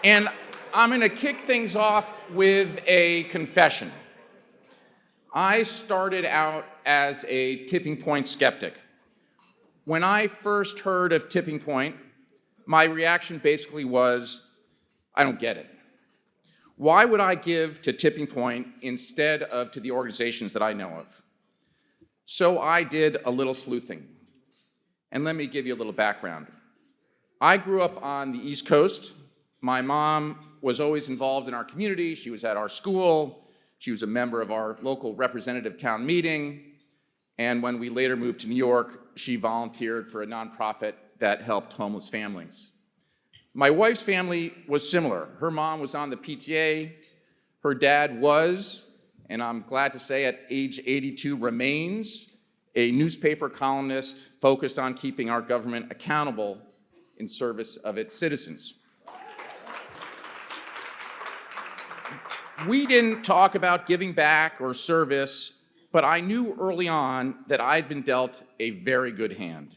And I'm going to kick things off with a confession. I started out as a tipping point skeptic. When I first heard of tipping point, my reaction basically was, I don't get it. Why would I give to tipping point instead of to the organizations that I know of? So I did a little sleuthing. And let me give you a little background. I grew up on the East Coast. My mom was always involved in our community. She was at our school. She was a member of our local representative town meeting. And when we later moved to New York, she volunteered for a nonprofit that helped homeless families. My wife's family was similar. Her mom was on the PTA. Her dad was, and I'm glad to say at age 82 remains, a newspaper columnist focused on keeping our government accountable in service of its citizens. We didn't talk about giving back or service, but I knew early on that I'd been dealt a very good hand.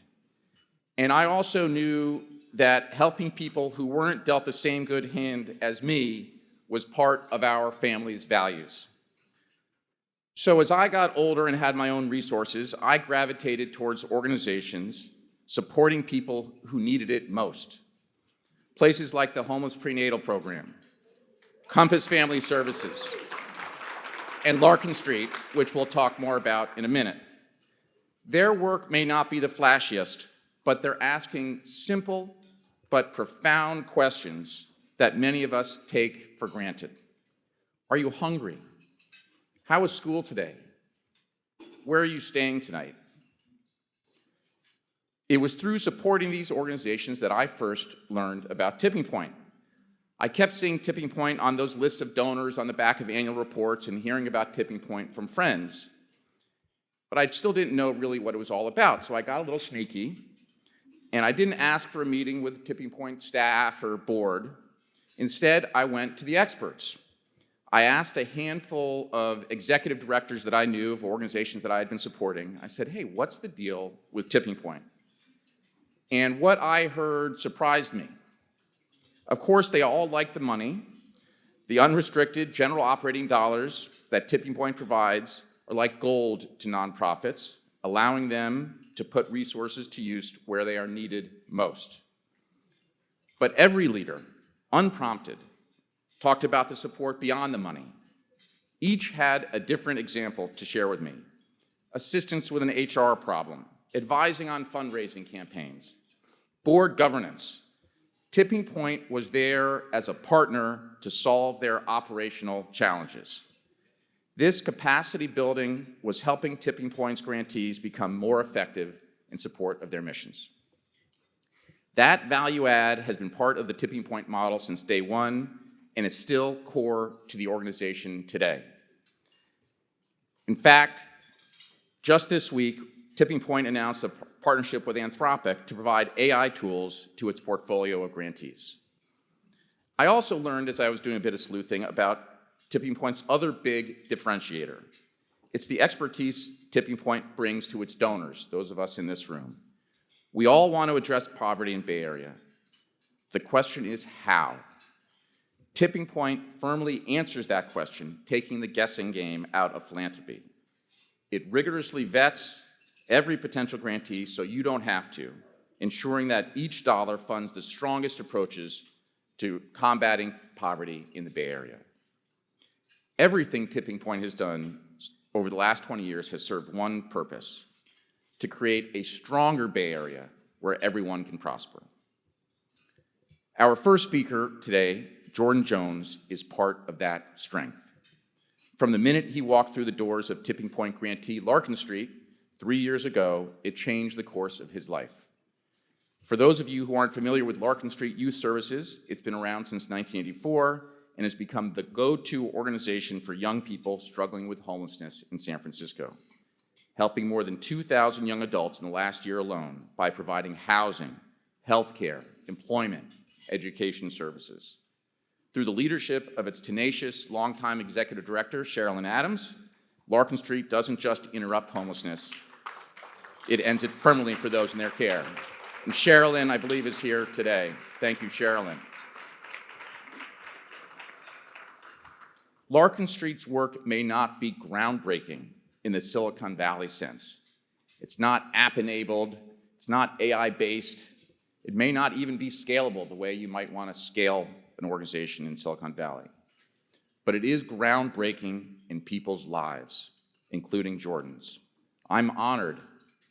And I also knew that helping people who weren't dealt the same good hand as me was part of our family's values. So as I got older and had my own resources, I gravitated towards organizations supporting people who needed it most. Places like the Homeless Prenatal Program, Compass Family Services, and Larkin Street, which we'll talk more about in a minute. Their work may not be the flashiest, but they're asking simple but profound questions that many of us take for granted. Are you hungry? How was school today? Where are you staying tonight? It was through supporting these organizations that I first learned about Tipping Point. I kept seeing Tipping Point on those lists of donors on the back of annual reports and hearing about Tipping Point from friends. But I still didn't know really what it was all about, so I got a little sneaky, and I didn't ask for a meeting with Tipping Point staff or board. Instead, I went to the experts. I asked a handful of executive directors that I knew of organizations that I had been supporting. I said, hey, what's the deal with Tipping Point? And what I heard surprised me. Of course, they all like the money. The unrestricted general operating dollars that Tipping Point provides are like gold to nonprofits, allowing them to put resources to use where they are needed most. But every leader, unprompted, talked about the support beyond the money. Each had a different example to share with me. Assistance with an HR problem, advising on fundraising campaigns, board governance. Tipping Point was there as a partner to solve their operational challenges. This capacity building was helping Tipping Point's grantees become more effective in support of their missions. That value add has been part of the Tipping Point model since day one, and it's still core to the organization today. In fact, just this week, Tipping Point announced a partnership with Anthropic to provide AI tools to its portfolio of grantees. I also learned, as I was doing a bit of sleuthing, about Tipping Point's other big differentiator. It's the expertise Tipping Point brings to its donors, those of us in this room. We all want to address poverty in Bay Area. The question is how? Tipping Point firmly answers that question, taking the guessing game out of philanthropy. It rigorously vets every potential grantee so you don't have to, ensuring that each dollar funds the strongest approaches to combating poverty in the Bay Area. Everything Tipping Point has done over the last 20 years has served one purpose: to create a stronger Bay Area where everyone can prosper. Our first speaker today, Jordan Jones, is part of that strength. From the minute he walked through the doors of Tipping Point grantee Larkin Street 3 years ago, it changed the course of his life. For those of you who aren't familiar with Larkin Street Youth Services, it's been around since 1984 and has become the go-to organization for young people struggling with homelessness in San Francisco, helping more than 2,000 young adults in the last year alone by providing housing, healthcare, employment, education services. Through the leadership of its tenacious, longtime executive director, Sherilyn Adams, Larkin Street doesn't just interrupt homelessness, it ends it permanently for those in their care. And Sherilyn, I believe, is here today. Thank you, Sherilyn. Larkin Street's work may not be groundbreaking in the Silicon Valley sense. It's not app-enabled, it's not AI-based, it may not even be scalable the way you might want to scale an organization in Silicon Valley. But it is groundbreaking in people's lives, including Jordan's. I'm honored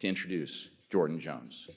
to introduce Jordan Jones.